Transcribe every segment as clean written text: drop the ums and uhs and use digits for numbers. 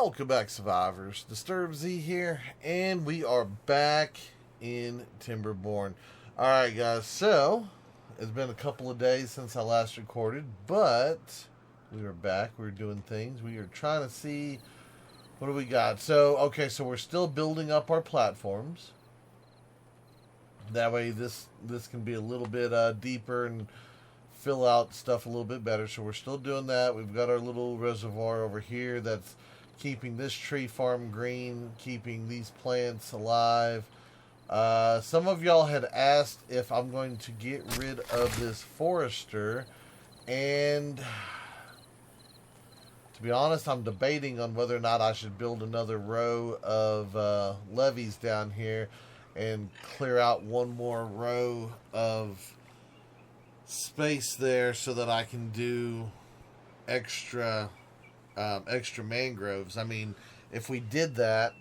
Welcome back, survivors. Disturb Z here, and we are back in Timberborn. Alright, guys, so it's been a couple of days since I last recorded, but we are back. We're doing things. We are trying to see what do we got. So, okay, so we're still building up our platforms. That way, this can be a little bit deeper and fill out stuff a little bit better. So we're still doing that. We've got our little reservoir over here that's keeping this tree farm green, keeping these plants alive. Some of y'all had asked if I'm going to get rid of this forester, and to be honest, I'm debating on whether or not I should build another row of levees down here and clear out one more row of space there so that I can do extra mangroves. I mean, if we did that,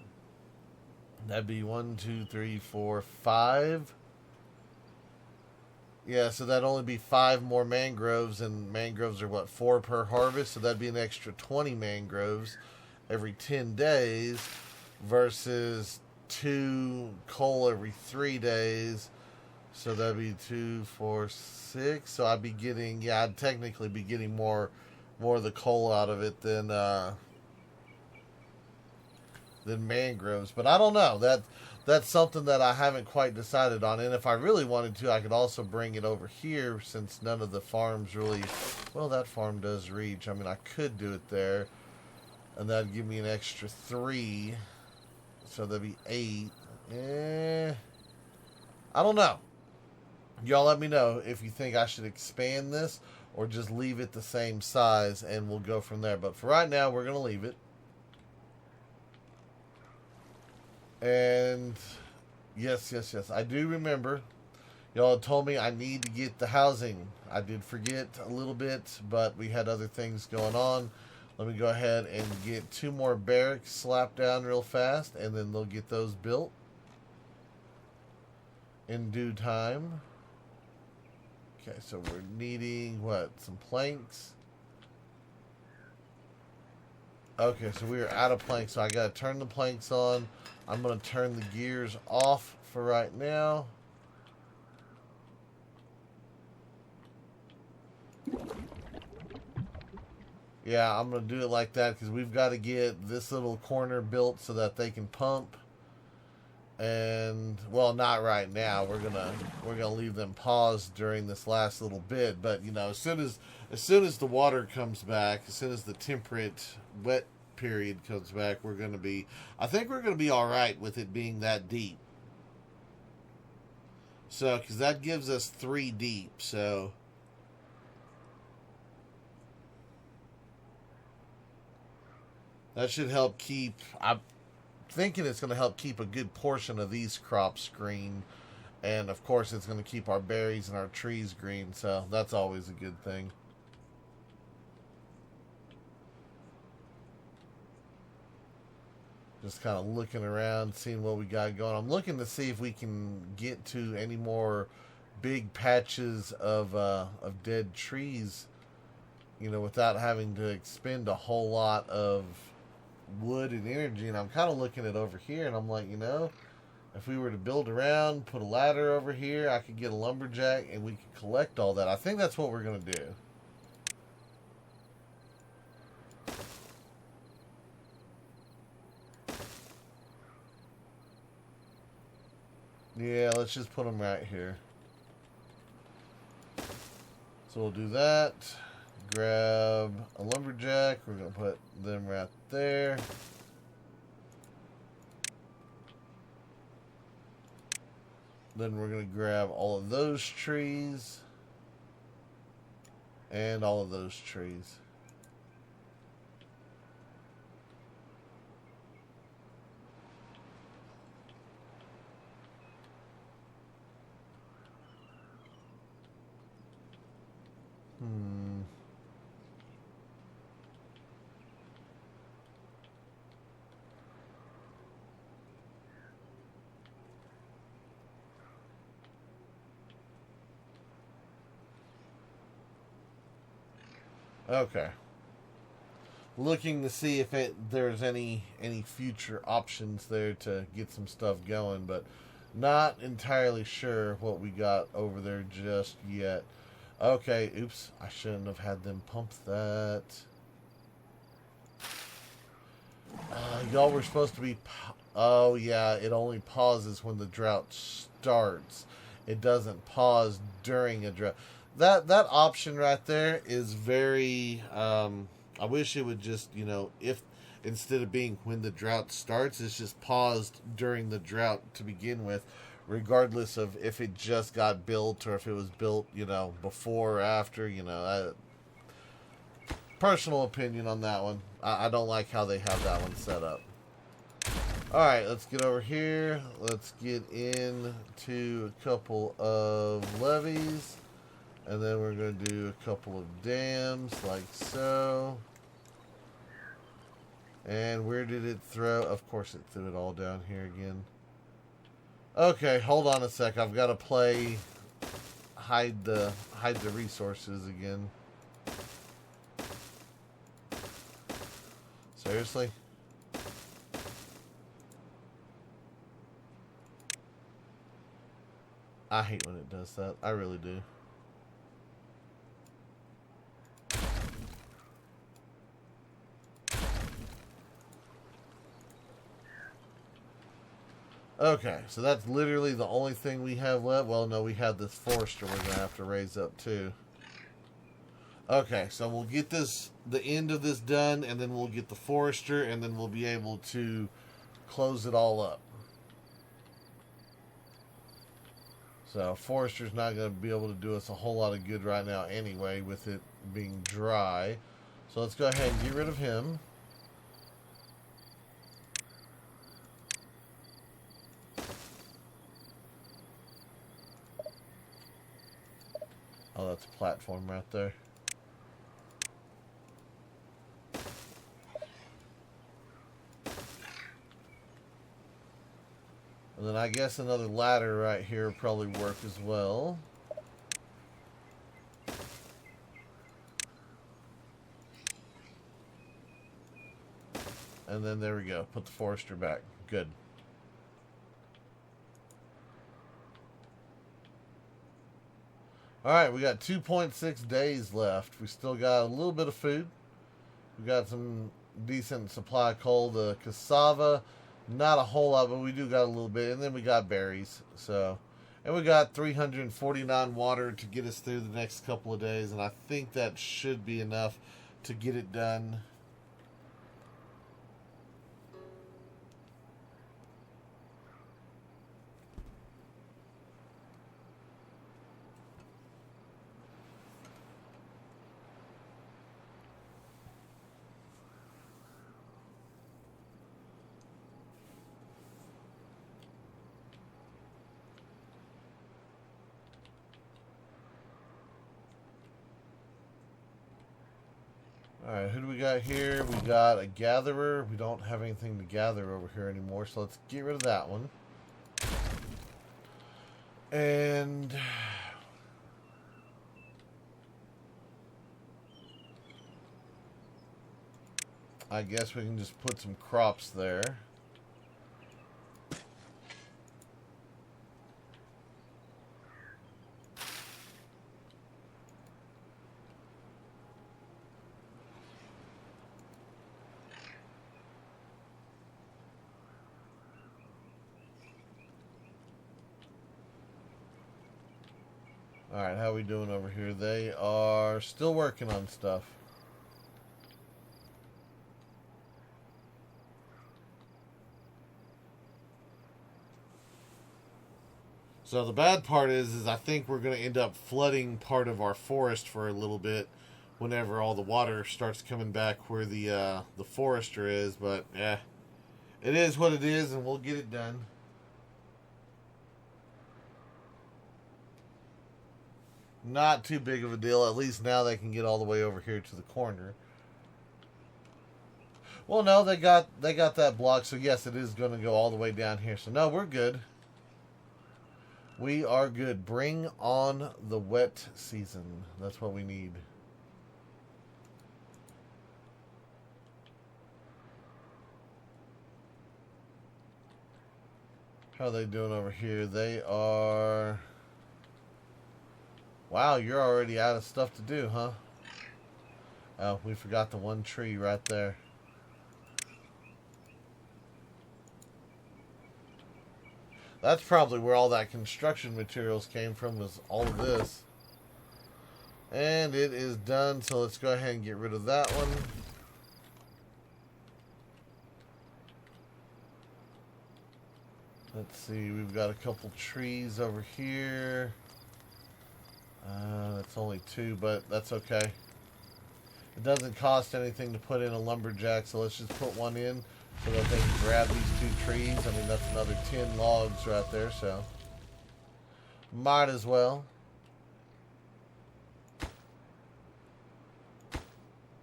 that'd be 1, 2, 3, 4, 5. Yeah, so that'd only be 5 more mangroves, and mangroves are what, 4 per harvest, so that'd be an extra 20 mangroves every 10 days versus 2 coal every 3 days. So that'd be 2, 4, 6. So I'd be getting, yeah, I'd technically be getting more of the coal out of it than mangroves. But I don't know. That's something that I haven't quite decided on. And if I really wanted to, I could also bring it over here, since none of the farms really, well, that farm does reach. I mean, I could do it there, and that'd give me an extra 3. So that'd be 8. I don't know. Y'all let me know if you think I should expand this or just leave it the same size, and we'll go from there. But for right now, we're going to leave it. And yes, I do remember y'all had told me I need to get the housing. I did forget a little bit, but we had other things going on. Let me go ahead and get 2 more barracks slapped down real fast, and then they'll get those built in due time. Okay, so we're needing, what, some planks? Okay, so we are out of planks, so I gotta turn the planks on. I'm gonna turn the gears off for right now. Yeah, I'm gonna do it like that because we've got to get this little corner built so that they can pump. And well, not right now. We're gonna leave them paused during this last little bit. But you know, as soon as the water comes back, as soon as the temperate wet period comes back, I think we're gonna be all right with it being that deep. So, because that gives us 3 deep. So that should help keep. I'm thinking it's going to help keep a good portion of these crops green, and of course it's going to keep our berries and our trees green, so that's always a good thing. Just kind of looking around, seeing what we got going. I'm looking to see if we can get to any more big patches of dead trees, you know, without having to expend a whole lot of wood and energy. And I'm kind of looking at over here, and I'm like, you know, if we were to build around, put a ladder over here, I could get a lumberjack and we could collect all that. I think that's what we're going to do. Yeah, let's just put them right here. So we'll do that. Grab a lumberjack. We're going to put them right there. Then we're going to grab all of those trees. And all of those trees. Okay. looking to see if there's any future options there to get some stuff going, but not entirely sure what we got over there just yet. Okay, oops, I shouldn't have had them pump that. Y'all were supposed to be... Oh, yeah, it only pauses when the drought starts. It doesn't pause during a drought. That option right there is very... I wish it would just, if instead of being when the drought starts, it's just paused during the drought to begin with, regardless of if it just got built or if it was built, before or after, personal opinion on that one. I don't like how they have that one set up. Alright, let's get over here. Let's get into a couple of levees. And then we're going to do a couple of dams, like so. And where did it throw? Of course it threw it all down here again. Okay, hold on a sec. I've got to play hide the resources again. Seriously? I hate when it does that. I really do. Okay, so that's literally the only thing we have left. Well, no, we have this forester we're going to have to raise up too. Okay, so we'll get the end of this done, and then we'll get the forester, and then we'll be able to close it all up. So forester's not going to be able to do us a whole lot of good right now anyway with it being dry. So let's go ahead and get rid of him. Oh, that's a platform right there. And then I guess another ladder right here would probably work as well. And then there we go. Put the forester back. Good. Alright, we got 2.6 days left. We still got a little bit of food. We got some decent supply of coal. The cassava, not a whole lot, but we do got a little bit. And then we got berries. So, and we got 349 water to get us through the next couple of days. And I think that should be enough to get it done. Alright, who do we got here? We got a gatherer. We don't have anything to gather over here anymore, so let's get rid of that one. And I guess we can just put some crops there. Alright, how are we doing over here? They are still working on stuff. So the bad part is I think we're going to end up flooding part of our forest for a little bit whenever all the water starts coming back where the forester is. But yeah, it is what it is, and we'll get it done. Not too big of a deal. At least now they can get all the way over here to the corner. Well, no, they got that block, so yes, it is going to go all the way down here. So no, we're good. We are good. Bring on the wet season. That's what we need. How are they doing over here? They are... Wow, you're already out of stuff to do, huh? Oh, we forgot the one tree right there. That's probably where all that construction materials came from, was all of this. And it is done, so let's go ahead and get rid of that one. Let's see, we've got a couple trees over here. It's only 2, but that's okay. It doesn't cost anything to put in a lumberjack, so let's just put one in so that they can grab these 2 trees. I mean, that's another 10 logs right there, so might as well.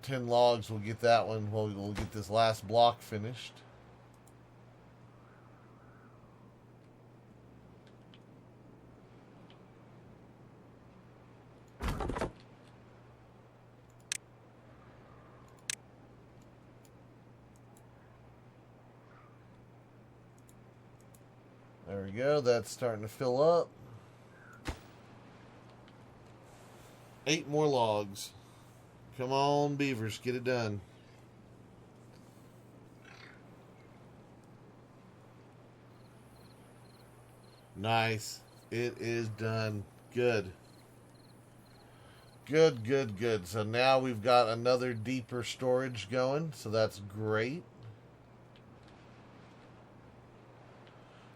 10 logs, we'll get that one. We'll get this last block finished. There we go. That's starting to fill up. 8 more logs. Come on, beavers, get it done. Nice. It is done. Good. Good, good, good. So now we've got another deeper storage going, so that's great.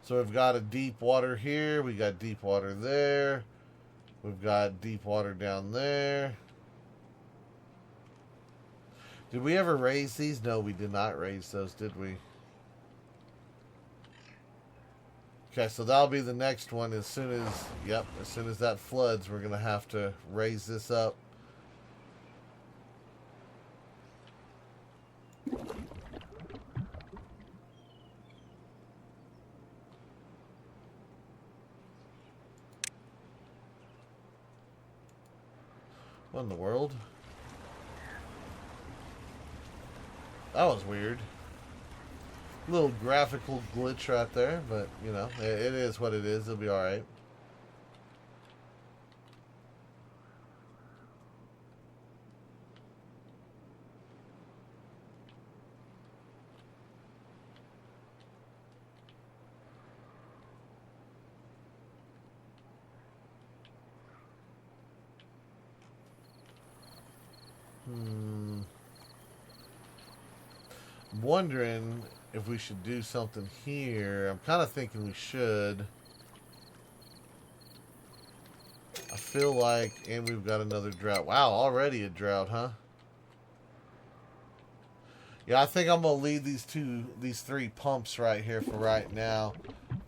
So we've got a deep water here. We got deep water there. We've got deep water down there. Did we ever raise these? No, we did not raise those, did we? Okay, so that'll be the next one. As soon as that floods, we're going to have to raise this up. What in the world? That was weird. Little graphical glitch right there, but, you know, it is what it is. It'll be alright. I'm wondering if we should do something here. I'm kind of thinking we should. I feel like, and we've got another drought. Wow, already a drought, huh? Yeah, I think I'm gonna leave these 3 pumps right here for right now.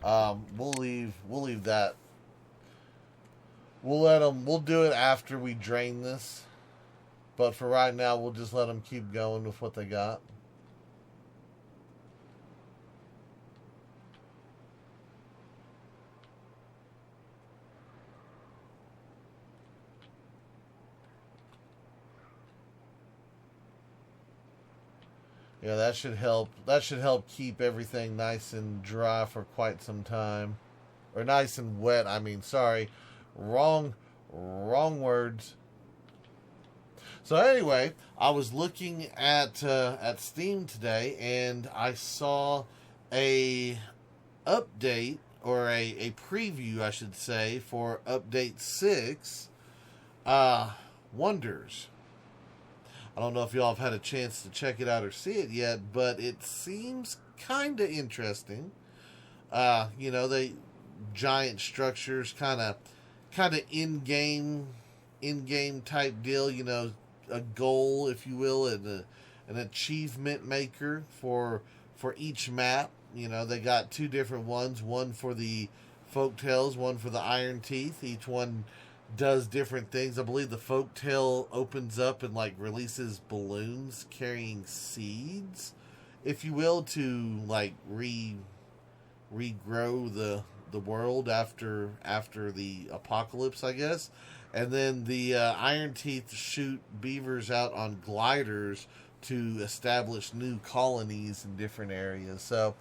We'll leave that. We'll let them. We'll do it after we drain this. But for right now, we'll just let them keep going with what they got. Yeah, that should help. That should help keep everything nice and dry for quite some time. Or nice and wet, I mean, sorry. Wrong words. So anyway, I was looking at Steam today, and I saw a update, or a preview, I should say, for Update 6, Wonders. I don't know if y'all have had a chance to check it out or see it yet, but it seems kind of interesting. You know, they giant structures, kind of in-game type deal. You know, a goal, if you will, and an achievement maker for each map. You know, they got 2 different ones. One for the Folktales, one for the Iron Teeth. Each one does different things. I believe the Folktale opens up and like releases balloons carrying seeds, if you will, to like regrow the world after the apocalypse, I guess. And then the Iron Teeth shoot beavers out on gliders to establish new colonies in different areas. So,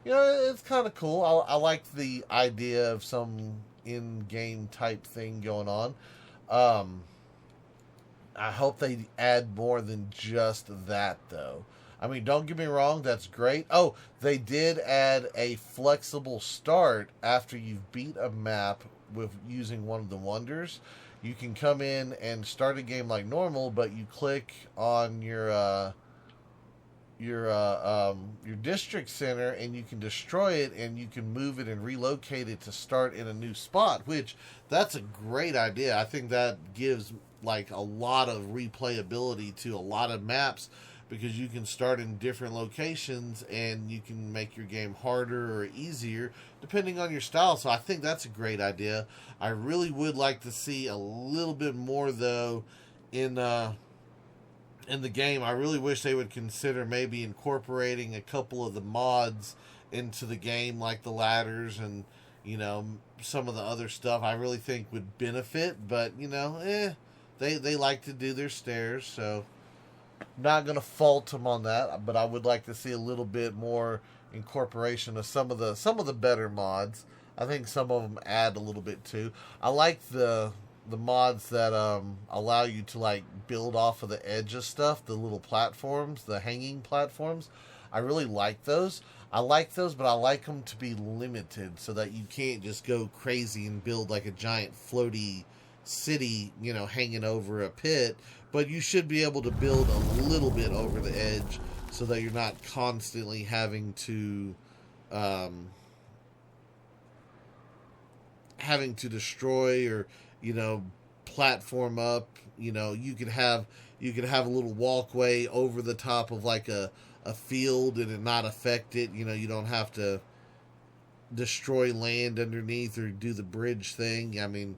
it's kind of cool. I like the idea of some in-game type thing going on. Um, I hope they add more than just that, though. I mean, don't get me wrong, that's great. Oh, they did add a flexible start after you've beat a map with using one of the wonders. You can come in and start a game like normal, but you click on your district center and you can destroy it and you can move it and relocate it to start in a new spot, which that's a great idea. I think that gives like a lot of replayability to a lot of maps because you can start in different locations and you can make your game harder or easier depending on your style. So I think that's a great idea. I really would like to see a little bit more though in the game. I really wish they would consider maybe incorporating a couple of the mods into the game, like the ladders and some of the other stuff. I really think would benefit, but they like to do their stairs, so not gonna fault them on that. But I would like to see a little bit more incorporation of some of the better mods. I think some of them add a little bit too. I like the mods that allow you to like build off of the edge of stuff, the little platforms, the hanging platforms. I really like those. I like those, but I like them to be limited so that you can't just go crazy and build like a giant floaty city, hanging over a pit. But you should be able to build a little bit over the edge so that you're not constantly um, having to destroy or platform up. You could have a little walkway over the top of like a field and it not affect it. You don't have to destroy land underneath or do the bridge thing. I mean,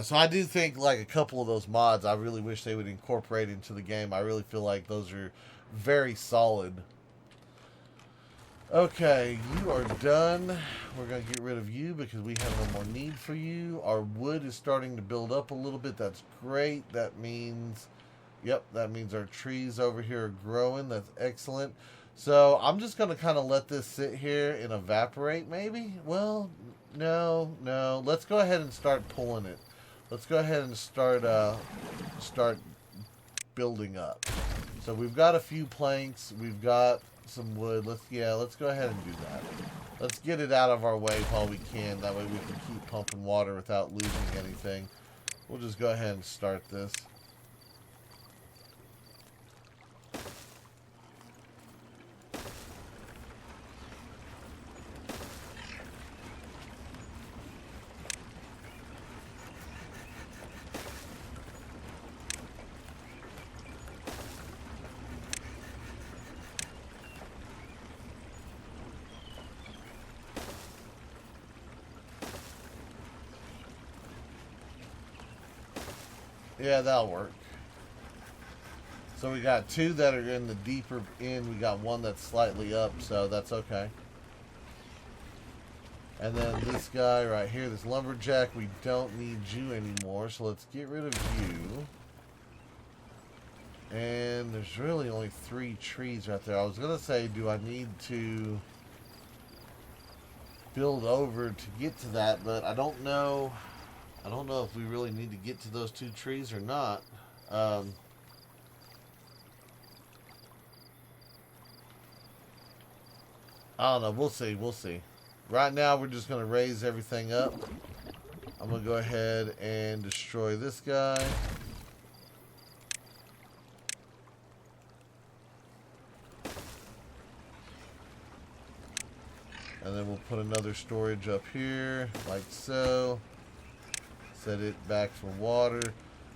so I do think like a couple of those mods I really wish they would incorporate into the game. I really feel like those are very solid. Okay, you are done. We're going to get rid of you because we have no more need for you. Our wood is starting to build up a little bit. That's great. That means our trees over here are growing. That's excellent. So I'm just going to kind of let this sit here and evaporate maybe. Well, no. Let's go ahead and start pulling it. Let's go ahead and start building up. So we've got a few planks. We've got some wood. Let's go ahead and do that. Let's get it out of our way while we can. That way we can keep pumping water without losing anything. We'll just go ahead and start this. Yeah, that'll work. So we got two that are in the deeper end. We got one that's slightly up, so that's okay. And then this guy right here, this lumberjack, we don't need you anymore, so let's get rid of you. And there's really only 3 trees right there. I was going to say, do I need to build over to get to that, but I don't know. I don't know if we really need to get to those 2 trees or not. I don't know. We'll see. Right now, we're just going to raise everything up. I'm going to go ahead and destroy this guy. And then we'll put another storage up here, like so. Set it back for water.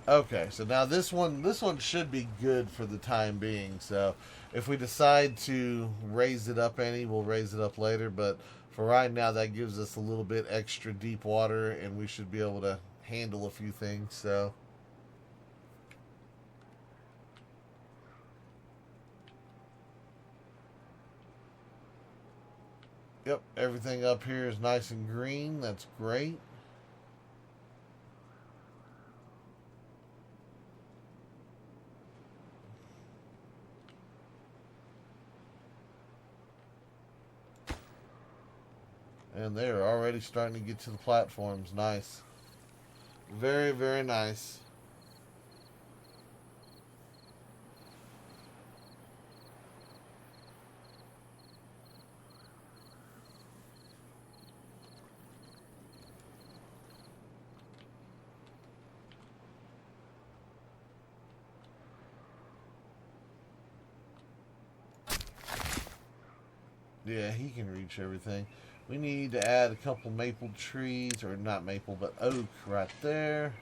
Okay, so now this one should be good for the time being. So if we decide to raise it up any, we'll raise it up later. But for right now, that gives us a little bit extra deep water, and we should be able to handle a few things. So yep, everything up here is nice and green. That's great. And they're already starting to get to the platforms. Nice. Very, very nice. Yeah, he can reach everything. We need to add a couple maple trees, or not maple, but oak right there.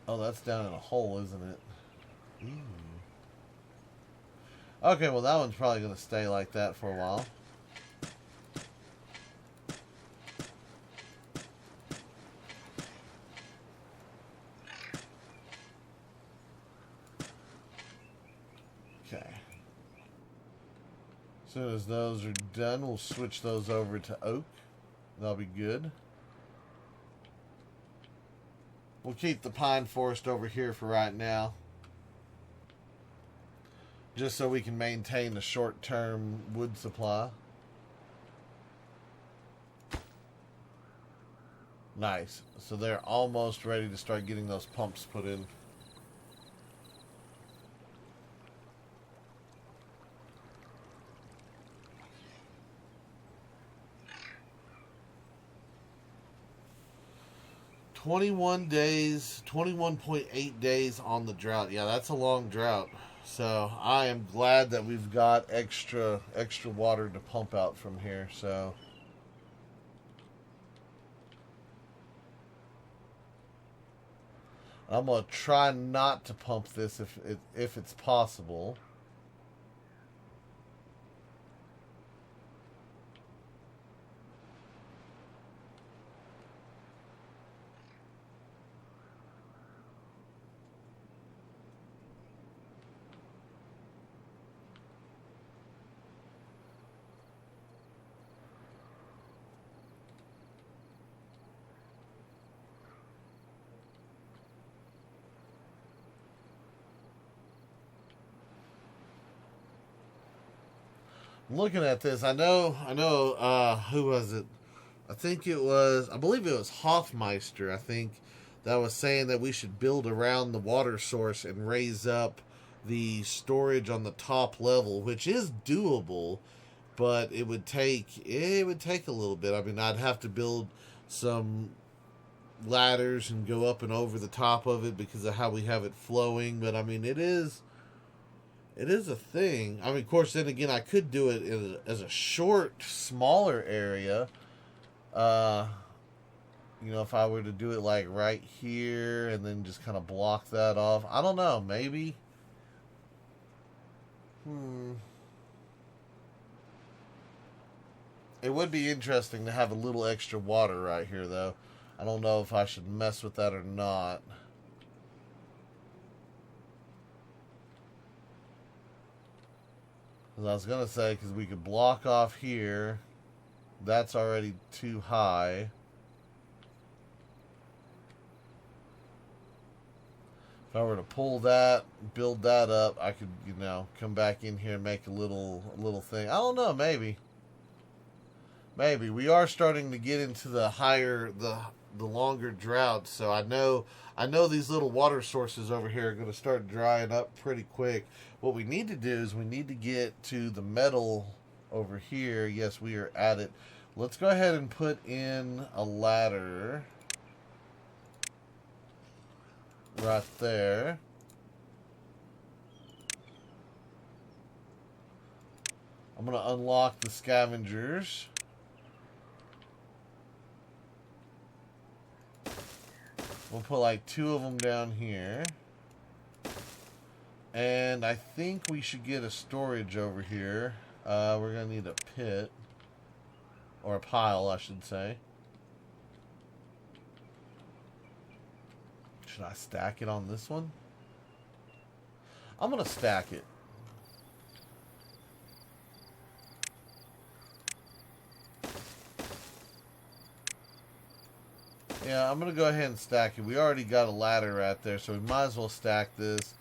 Oh, that's down in a hole, isn't it? Ooh. Okay, well that one's probably going to stay like that for a while. Okay. As soon as those are done, we'll switch those over to oak. That'll be good. We'll keep the pine forest over here for right now, just so we can maintain the short-term wood supply. Nice. So they're almost ready to start getting those pumps put in. $21 days, 21.8 days on the drought. Yeah, that's a long drought. So I am glad that we've got extra water to pump out from here. So I'm gonna try not to pump this if it's possible. Looking at this, I know, who was it? I believe it was Hoffmeister, I think, that was saying that we should build around the water source and raise up the storage on the top level, which is doable, but it would take a little bit. I mean, I'd have to build some ladders and go up and over the top of it because of how we have it flowing, but I mean, it is a thing. I mean, of course, then again, I could do it as a short, smaller area. If I were to do it like right here and then just kind of block that off. I don't know, maybe. It would be interesting to have a little extra water right here, though. I don't know if I should mess with that or not. I was going to say, because we could block off here. That's already too high. If I were to pull that, build that up, I could, come back in here and make a little thing. I don't know, maybe. Maybe. We are starting to get into the higher, the longer droughts, so I know these little water sources over here are going to start drying up pretty quick. What we need to do is we need to get to the metal over here. Yes, we are at it. Let's go ahead and put in a ladder right there. I'm going to unlock the scavengers. We'll put like 2 of them down here. And I think we should get a storage over here. We're going to need a pit. Or a pile, I should say. Should I stack it on this one? I'm going to stack it. Yeah, I'm going to go ahead and stack it. We already got a ladder right there, so we might as well stack this.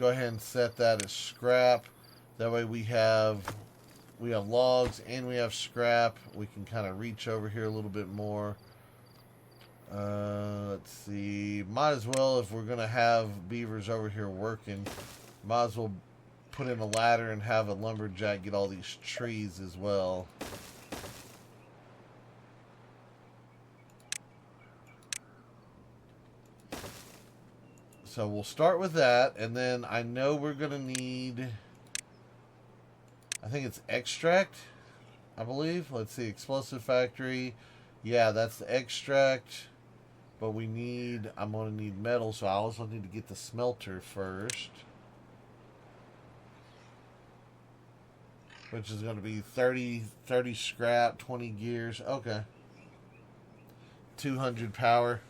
Go ahead and set that as scrap. That way we have logs and we have scrap. We can kind of reach over here a little bit more. Let's see. Might as well, if we're going to have beavers over here working, might as well put in a ladder and have a lumberjack get all these trees as well. So we'll start with that, and then I know we're going to need, I think it's extract, I believe. Let's see, explosive factory. Yeah, that's the extract. But we need, I'm going to need metal, so I also need to get the smelter first. Which is going to be 30 scrap, 20 gears. Okay. 200 power.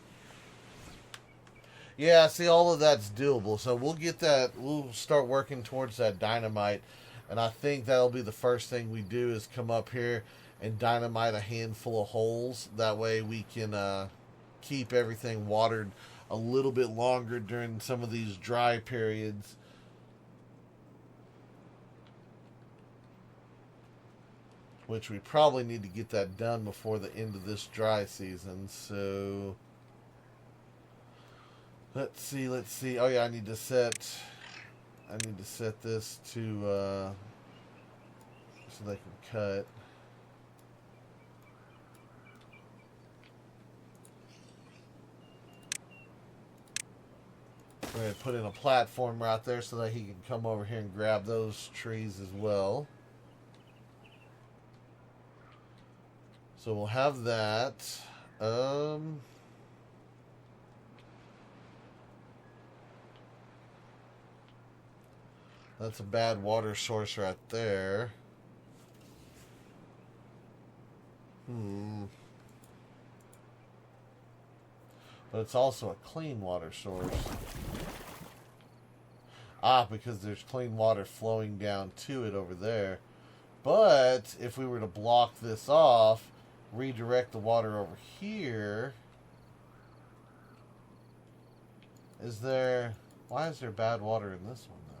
Yeah, see, all of that's doable. So we'll get that, we'll start working towards that dynamite. And I think that'll be the first thing we do is come up here and dynamite a handful of holes. That way we can keep everything watered a little bit longer during some of these dry periods. Which we probably need to get that done before the end of this dry season. So let's see. Oh yeah, I need to set this to so they can cut. We're going to put in a platform right there so that he can come over here and grab those trees as well. So we'll have that. That's a bad water source right there. But it's also a clean water source. Because there's clean water flowing down to it over there. But if we were to block this off, redirect the water over here, why is there bad water in this one though?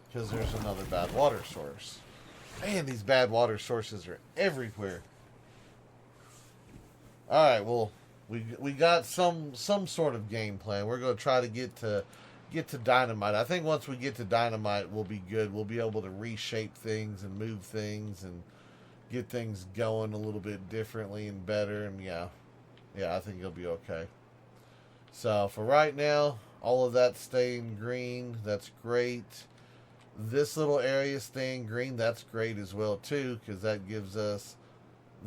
Because there's another bad water source. Man, these bad water sources are everywhere. Alright, well, we got some sort of game plan. We're going to try to get to dynamite. I think once we get to dynamite, we'll be good. We'll be able to reshape things and move things and get things going a little bit differently and better. And yeah, I think it'll be okay. So for right now, all of that staying green. That's great. This little area staying green. That's great as well too, because that gives us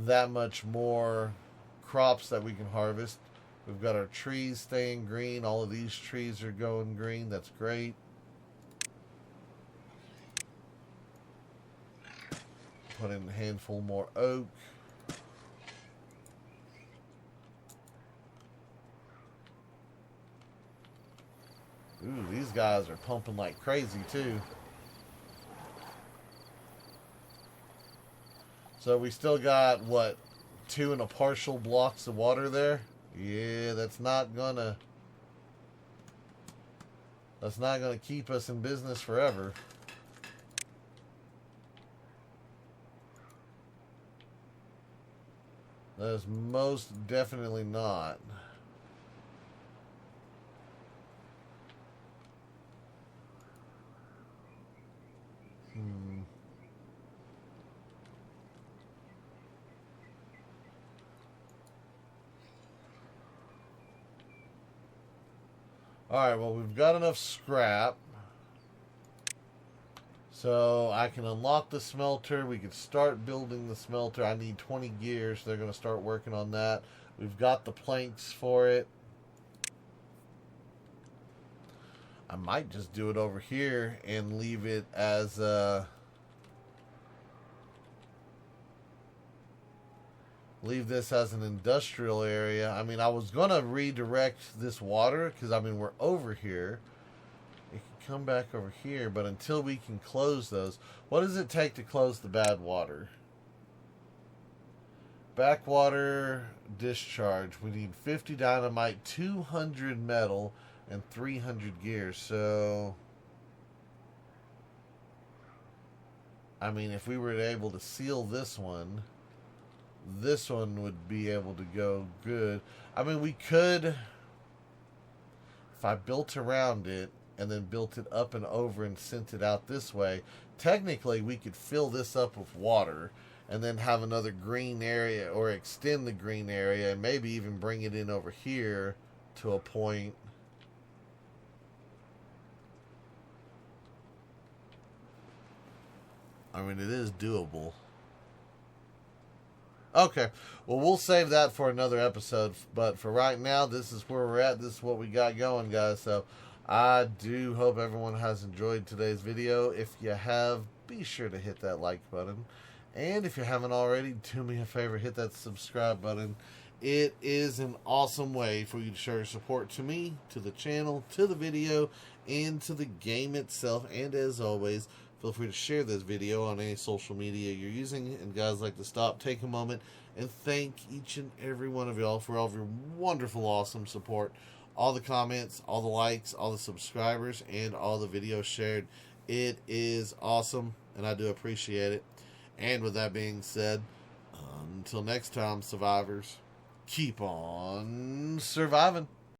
that much more crops that we can harvest. We've got our trees staying green. All of these trees are going green. That's great. Put in a handful more oak. Ooh, these guys are pumping like crazy too. So we still got, what, 2 and a partial blocks of water there? Yeah, that's not gonna keep us in business forever. That is most definitely not. Alright, well, we've got enough scrap. So I can unlock the smelter. We can start building the smelter. I need 20 gears. They're going to start working on that. We've got the planks for it. I might just do it over here and leave it as leave this as an industrial area. I mean, I was going to redirect this water because, I mean, we're over here. It can come back over here, but until we can close those, what does it take to close the bad water? backwater discharge. We need 50 dynamite, 200 metal, and 300 gear. So, I mean, if we were able to seal this one would be able to go good. I mean, we could, if I built around it and then built it up and over and sent it out this way, technically we could fill this up with water and then have another green area, or extend the green area, and maybe even bring it in over here to a point. I mean, it is doable. Okay, well, we'll save that for another episode, but for right now, this is where we're at. This is what we got going, guys. So I do hope everyone has enjoyed today's video. If you have, be sure to hit that like button. And if you haven't already, do me a favor, hit that subscribe button. It is an awesome way for you to show your support to me, to the channel, to the video, and to the game itself. And as always, feel free to share this video on any social media you're using. And guys, I'd like to stop, take a moment, and thank each and every one of y'all for all of your wonderful, awesome support. All the comments, all the likes, all the subscribers, and all the videos shared. It is awesome, and I do appreciate it. And with that being said, until next time, survivors, keep on surviving.